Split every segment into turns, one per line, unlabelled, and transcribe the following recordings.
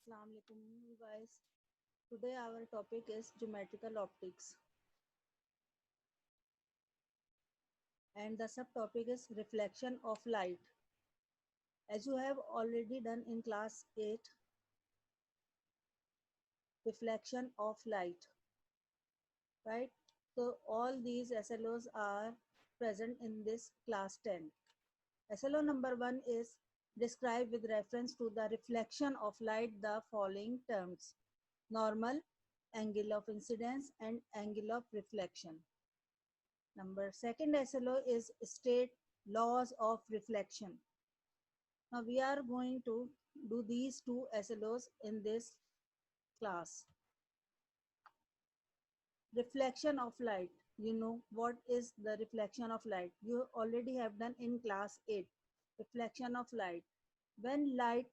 Assalamu alaikum, you guys. Today our topic is geometrical optics, and the subtopic is reflection of light. As you have already done in class 8, reflection of light, right? So all these SLOs are present in this class 10. SLO number 1 is describe with reference to the reflection of light the following terms: normal, angle of incidence, and angle of reflection. Number second SLO is state laws of reflection. Now we are going to do these two SLOs in this class. Reflection of light. You know what is the reflection of light? You already have done in class 8. Reflection of light. When light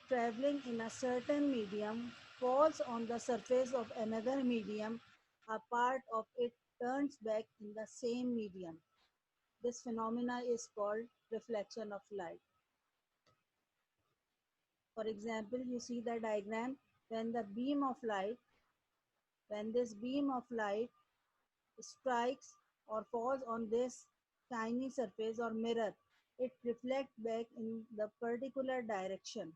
traveling in a certain medium falls on the surface of another medium, a part of it turns back in the same medium. This phenomena is called reflection of light. For example, you see the diagram when this beam of light strikes or falls on this tiny surface or mirror, it reflects back in the particular direction.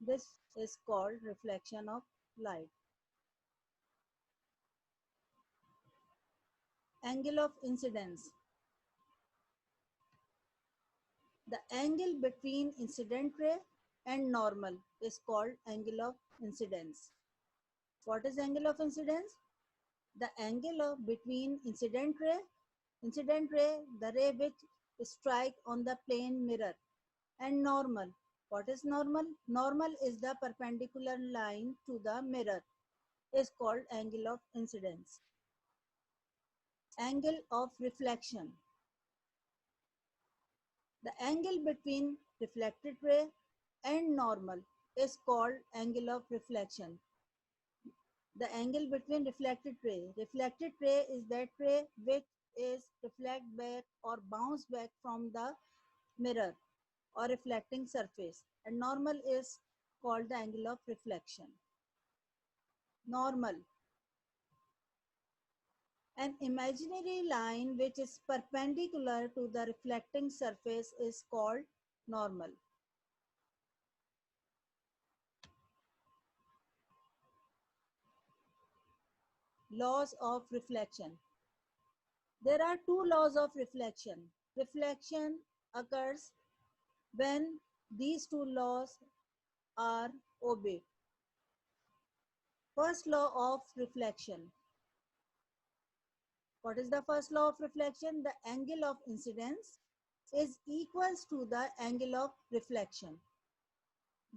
This is called reflection of light. Angle of incidence. The angle between incident ray and normal is called angle of incidence. What is angle of incidence? The angle of between incident ray, the ray which strike on the plane mirror, and normal. What is normal? Normal is the perpendicular line to the mirror, is called angle of incidence. Angle of reflection. The angle between reflected ray and normal is called angle of reflection. The angle between reflected ray. Reflected ray is that ray which is reflect back or bounce back from the mirror or reflecting surface, and normal is called the angle of reflection. Normal. An imaginary line which is perpendicular to the reflecting surface is called normal. Laws of reflection. There are two laws of reflection. Reflection occurs when these two laws are obeyed. First law of reflection. What is the first law of reflection? The angle of incidence is equals to the angle of reflection.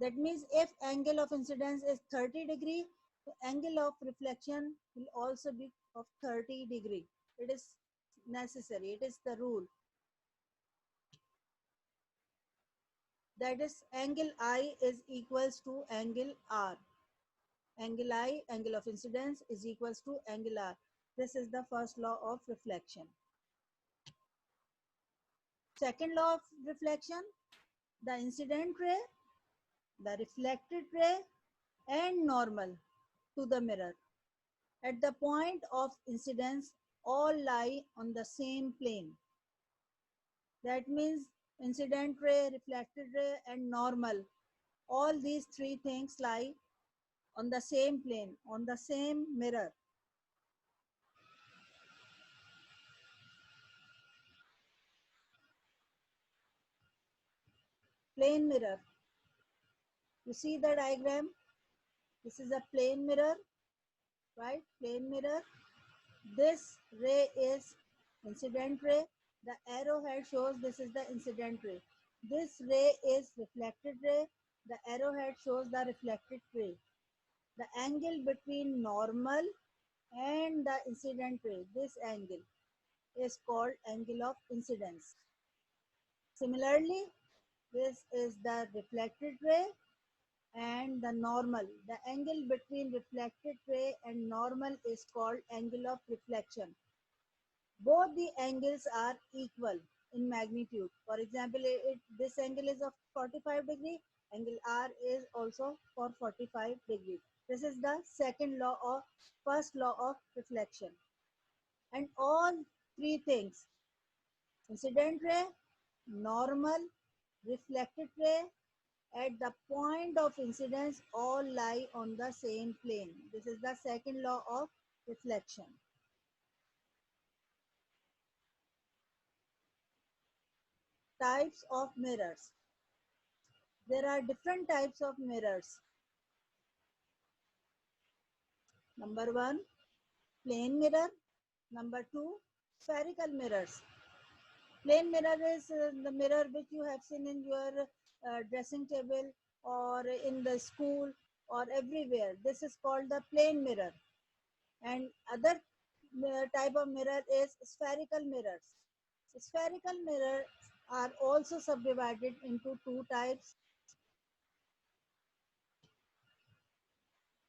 That means if angle of incidence is 30 degree, the angle of reflection will also be of 30 degree. It is necessary. It is the rule. That is angle I is equals to angle R. Angle I, angle of incidence, is equals to angle R. This is the first law of reflection. Second law of reflection, the incident ray, the reflected ray, and normal to the mirror. At the point of incidence, all lie on the same plane. That means incident ray, reflected ray, and normal. All these three things lie on the same plane, on the same mirror. Plane mirror. You see the diagram? This is a plane mirror, right? Plane mirror. This ray is incident ray. The arrowhead shows this is the incident ray. This ray is reflected ray. The arrowhead shows the reflected ray. The angle between normal and the incident ray, this angle is called angle of incidence. Similarly, this is the reflected ray and the normal. The angle between reflected ray and normal is called angle of reflection. Both the angles are equal. in magnitude. For example, this angle is of 45 degree, angle R is also for 45 degree. This is the second law or first law of reflection. And all three things, incident ray, normal, reflected ray, at the point of incidence all lie on the same plane. This is the second law of reflection. Types of mirrors. There are different types of mirrors. Number one, plane mirror. Number two, spherical mirrors. Plane mirror is the mirror which you have seen in your dressing table or in the school or everywhere. This is called the plane mirror. And other type of mirror is spherical mirrors. Spherical mirrors are also subdivided into two types: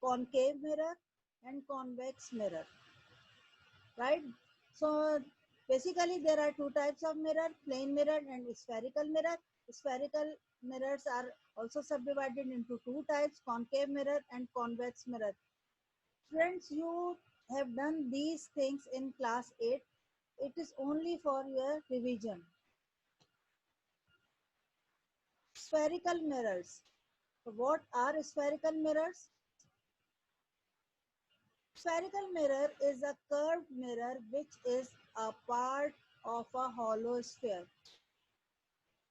concave mirror and convex mirror. Right? So basically there are two types of mirror: plane mirror and spherical mirror. Spherical mirrors are also subdivided into two types: concave mirror and convex mirror. Friends, you have done these things in class 8. It is only for your revision. Spherical mirrors. So what are spherical mirrors? Spherical mirror is a curved mirror which is a part of a hollow sphere.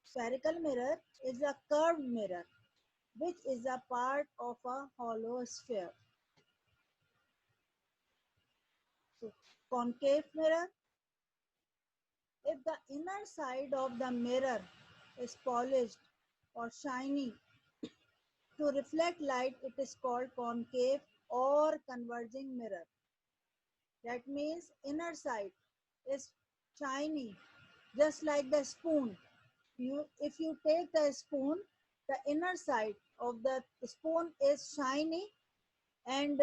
Spherical mirror is a curved mirror which is a part of a hollow sphere. So, concave mirror. If the inner side of the mirror is polished or shiny to reflect light, it is called concave or converging mirror. That means inner side is shiny, just like the spoon. If you take the spoon, the inner side of the spoon is shiny and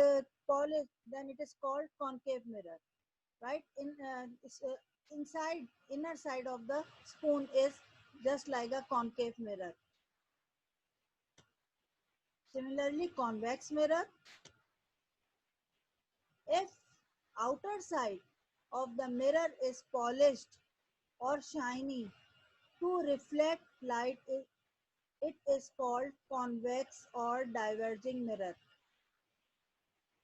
polished, then it is called concave mirror, right? Inside, inner side of the spoon is just like a concave mirror. Similarly, convex mirror. If outer side of the mirror is polished or shiny to reflect light, it is called convex or diverging mirror.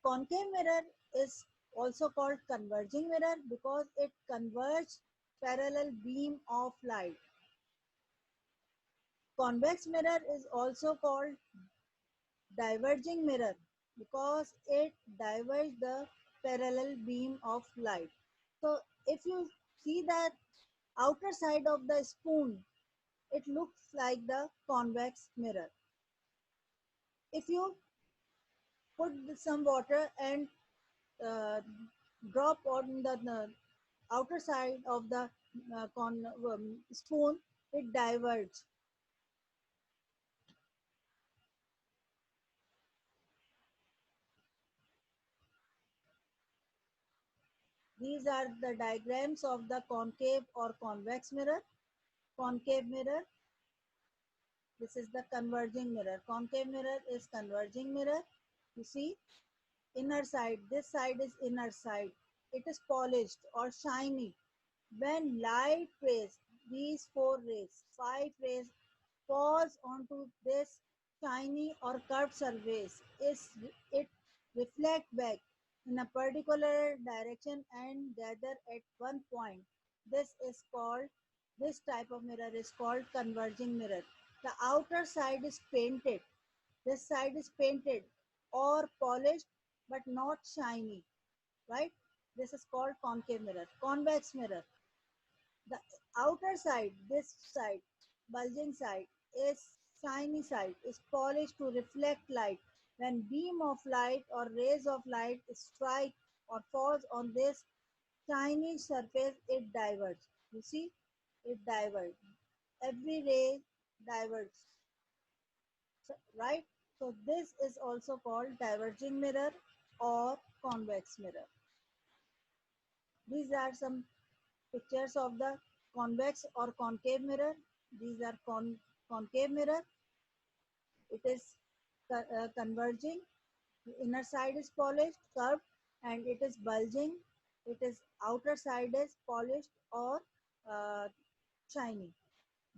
Concave mirror is also called converging mirror because it converges parallel beam of light. Convex mirror is also called diverging mirror because it diverges the parallel beam of light. So if you see that outer side of the spoon, it looks like the convex mirror. If you put some water and drop on the outer side of the spoon, it diverges. These are the diagrams of the concave or convex mirror. Concave mirror, this is the converging mirror. Concave mirror is converging mirror. You see, inner side, this side is inner side. It is polished or shiny. When light rays, these 4 rays, 5 rays falls onto this shiny or curved surface, it reflect back in a particular direction and gather at one point. This type of mirror is called converging mirror. The outer side is painted. This side is painted or polished but not shiny, right? This is called concave mirror. Convex mirror. The outer side, this side, bulging side, is shiny side, is polished to reflect light. When beam of light or rays of light strike or falls on this shiny surface, it diverges. You see, it diverges. Every ray diverges, right? So this is also called diverging mirror or convex mirror. These are some pictures of the convex or concave mirror. These are concave mirror. It is converging. The inner side is polished, curved, and it is bulging. It is outer side is polished or uh, shiny.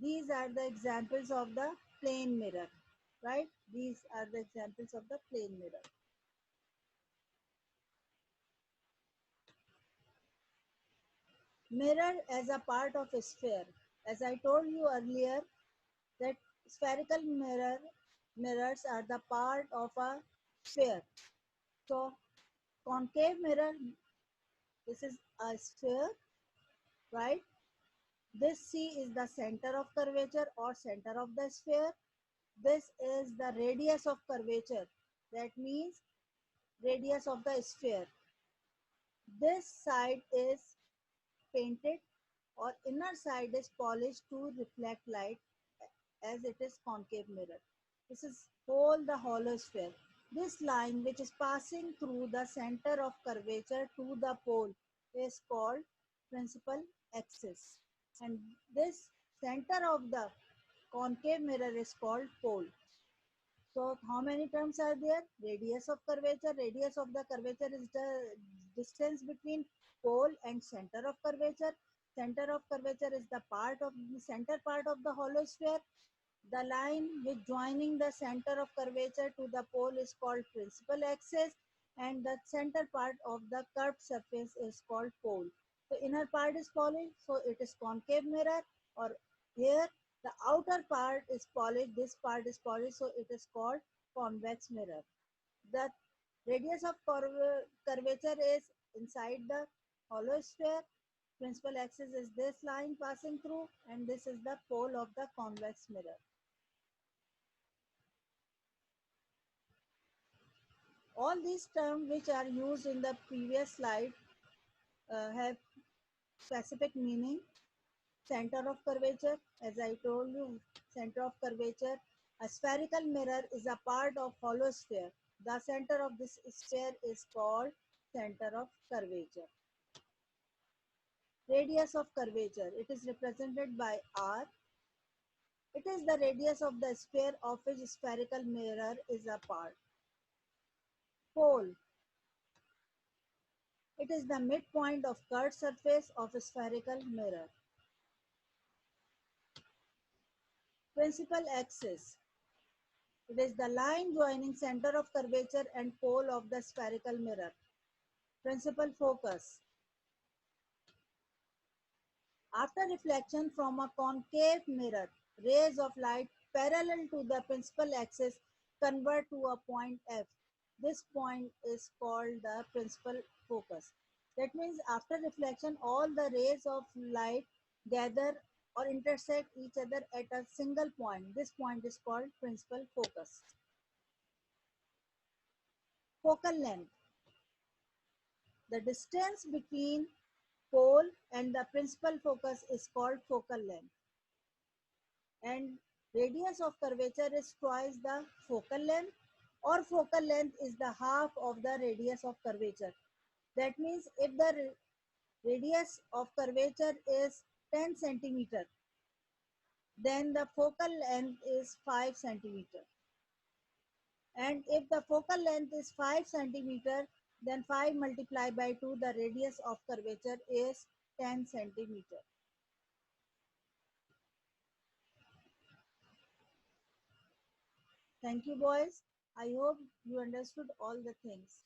These are the examples of the plane mirror, right? These are the examples of the plane mirror. Mirror as a part of a sphere. As I told you earlier, that spherical mirrors are the part of a sphere. So concave mirror, this is a sphere, right? This C is the center of curvature or center of the sphere. This is the radius of curvature. That means radius of the sphere. This side is painted or inner side is polished to reflect light as it is concave mirror. This is whole the hollow sphere. This line which is passing through the center of curvature to the pole is called principal axis. And this center of the concave mirror is called pole. So how many terms are there? Radius of curvature. Radius of the curvature is the distance between pole and center of curvature. Center of curvature is the part of the center part of the hollow sphere. The line which joining the center of curvature to the pole is called principal axis, and the center part of the curved surface is called pole. So inner part is polished, so it is concave mirror, or here the outer part is polished, this part is polished, so it is called convex mirror. The radius of curvature is inside the hollow sphere. Principal axis is this line passing through, and this is the pole of the convex mirror. All these terms which are used in the previous slide have specific meaning. Center of curvature, as I told you, center of curvature. A spherical mirror is a part of hollow sphere. The center of this sphere is called center of curvature. Radius of curvature, it is represented by R. It is the radius of the sphere of which spherical mirror is a part. Pole, it is the midpoint of curved surface of a spherical mirror. Principal axis, it is the line joining center of curvature and pole of the spherical mirror. Principal focus, after reflection from a concave mirror, rays of light parallel to the principal axis convert to a point F. This point is called the principal focus. That means after reflection, all the rays of light gather or intersect each other at a single point. This point is called principal focus. Focal length, the distance between pole and the principal focus is called focal length. And radius of curvature is twice the focal length, or focal length is the half of the radius of curvature. That means if the radius of curvature is 10 centimeter, then the focal length is 5 centimeter. And if the focal length is 5 centimeter, then 5 multiplied by 2, the radius of curvature is 10 centimeter. Thank you, boys. I hope you understood all the things.